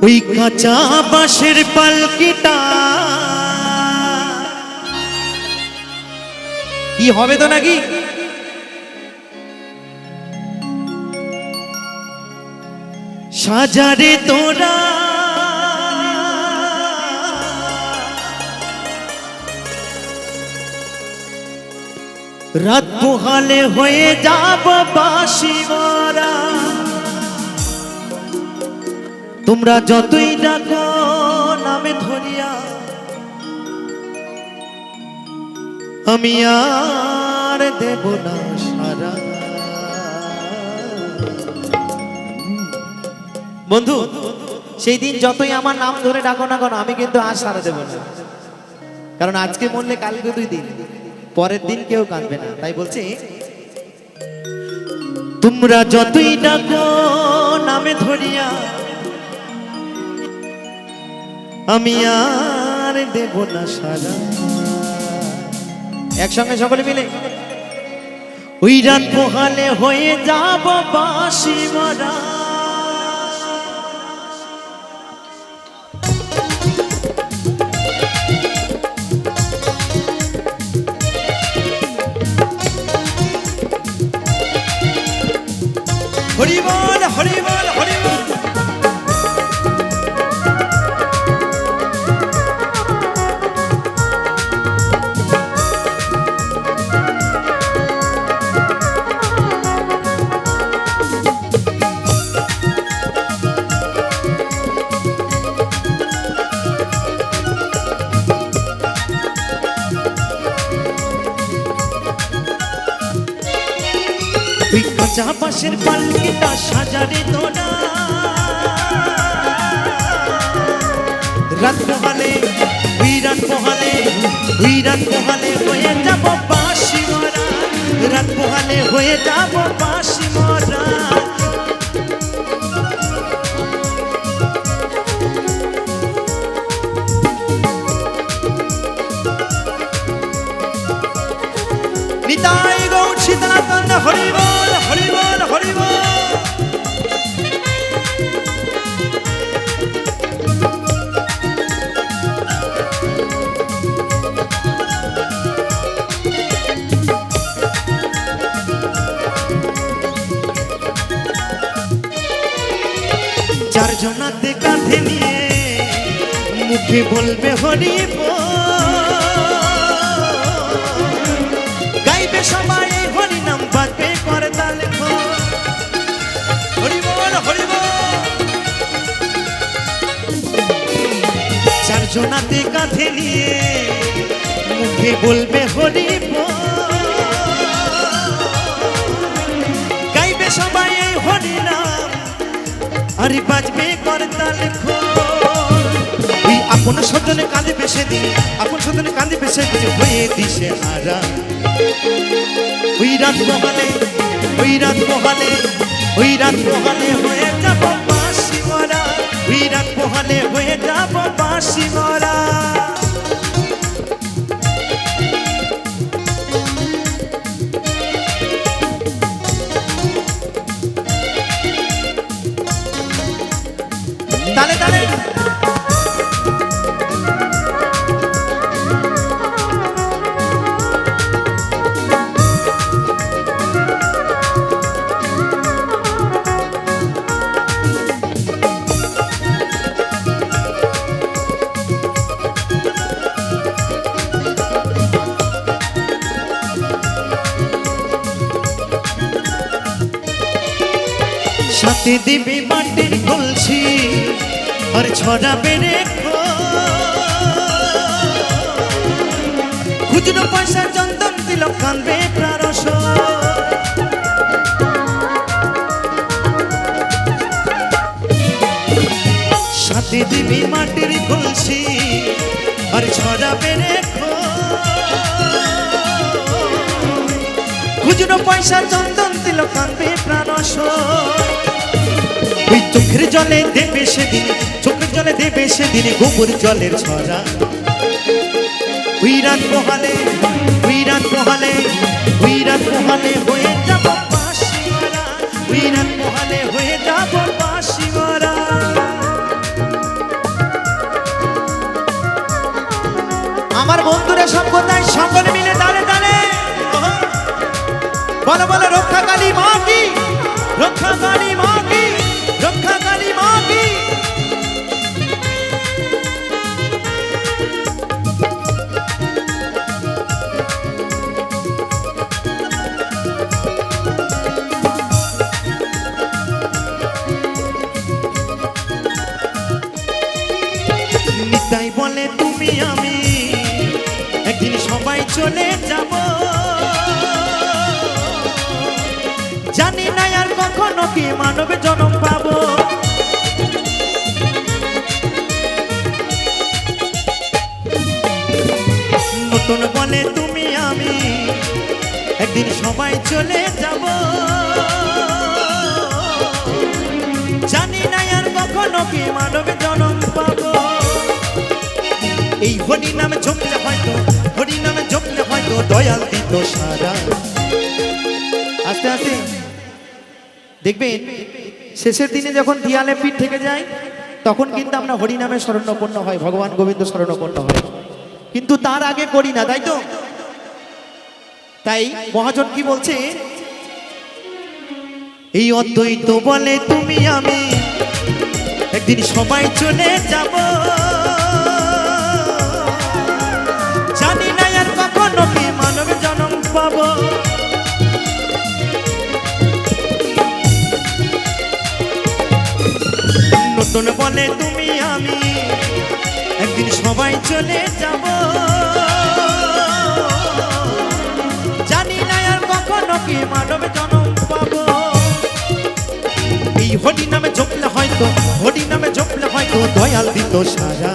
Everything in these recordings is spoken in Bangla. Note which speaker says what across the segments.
Speaker 1: ওই কাঁচা বাঁশের পালকিটা কি হবে তো নাকি? সাজারে তোরা রাত পোহালে হয়ে যাব বাঁশি মারা। তোমরা যতই ডাকো নামে ধরিয়া আমি আর দেব না সারা। বন্ধু, সেই দিন যতই আমার নাম ধরে ডাকো না কেন আমি কিন্তু আর সারা দেব না, কারণ আজকে মরলে কালকে 2 দিন, পরের দিন কেউ কাঁদবে না। তাই বলছি, তোমরা যতই ডাকো নামে ধরিয়া আমি আর দেব না সারা। একসঙ্গে সকলে মিলে ওই রাত পোহালে হয়ে যাব বাঁশি মারা। হরি বল হরি বল হরি বল। ওই কাঁচা বাঁশের পালকিটা সাজারে তোরা রাত পোহালে ওই রাত পোহালে ওই রাত পোহালে হয়ে যাব বাঁশি মারা। রাত পোহালে হয়ে যাব বাঁশি মারা। নিতাই গৌর সীতানাথ হরি বল হরি বল হরি বল। চারজনাতে কাঁধে নিয়ে মুখে বলবে হরি বল, গাইবে সবাই হরি নাম, বাজবে করতাল হরি বল হরি বল। চারজনাতে কাঁধে নিয়ে মুখে বলবে হরি বল, গাইবে সবাই হরি নাম, আরে বাজবে করতাল ওই আপন স্বজনে কাঁদবে সেদিন, আপন স্বজনে কাঁদবে সেদিন হয়ে দিশে হারা। ওই রাত পোহালে ওই রাত পোহালে ওই রাত পোহালে হয়ে যাব বাঁশি মারা। ওই রাত পোহালে হয়ে যাব বাঁশি মারা। তালে তালে সাথে দিবি মাটির কলসি আর ছড়াবে রেখো খুচরো পয়সা চন্দন দিল কানবে প্রারস। সাথে দিবি মাটির কলসি আর ছড়াবে রেখো খুচরো পয়সা চন্দন দিল কানবে প্রারস। ওই চোখের জলে দেবে সেদিন, চোখের জলে দেবে সেদিন গোবর জলের ছড়া। ওই রাত পোহালে ওই রাত পোহালে ওই রাত পোহালে হয়ে যাব বাঁশি মারা। ওই রাত পোহালে হয়ে যাব বাঁশি মারা। চলে যাব, জানি না আর কখনো কি মানব জন্ম পাবো। নতুন বলে তুমি আমি একদিন সবাই চলে যাব, জানি না আর কখনো কি মানব জন্ম পাবো। এই হরি নামে জপলে হয়তো, হরি নামে জপলে হয়তো দয়াল দিত সারা। আস্তে আস্তে দেখবেন শেষের দিনে যখন দিয়ালে পিঠ থেকে যায় তখন কিন্তু আমরা হরি নামে শরণাপন্ন হয়, ভগবান গোবিন্দ শরণাপন্ন হয়, কিন্তু তার আগে করি না, তাই তো? তাই মহাজন কি বলছে, এই অদ্বৈত বলে তুমি আমি একদিন সবাই চলে যাব, জানি না আর কখনো কি মানব জন্ম পাবো। নতুন বলে তুমি আমি একদিন সবাই চলে যাব, জানি না আর কখনো কি মানব জন্ম পাবো। এই হরি নামে জপলে হয়তো, হরি নামে জপলে হয়তো দয়াল দিত সারা।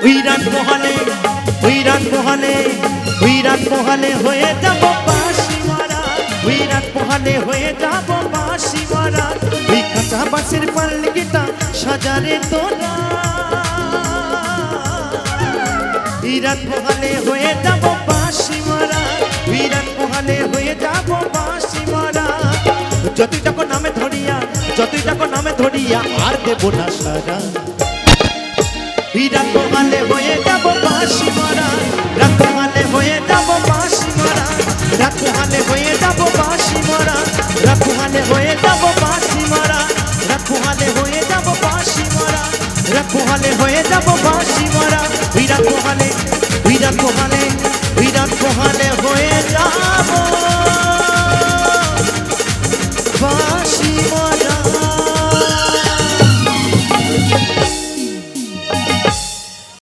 Speaker 1: ওই রাত মহালে, ওই রাত মহালে, ওই রাত মহালে হয়ে যাব বাঁশি মারা, ওই রাত মহালে হয়ে যাব বাঁশি মারা। ওই কাঁচা বাঁশের পাল্লিটা সাজারে তোরা, ওই রাত মহালে হয়ে যাব বাঁশি মারা, ওই রাত মহালে হয়ে যাব বাঁশি মারা। যতই টাকা নামে ধরিয়া, যতই টাকা নামে ধরিয়া আর দেব না সারা। রাত মহালে হয়ে যাব বাঁশি মারা, রাত মহালে হয়ে যাব বাঁশি মারা, রাত মহালে হয়ে যাব বাঁশি মারা, রাত মহালে হয়ে যাব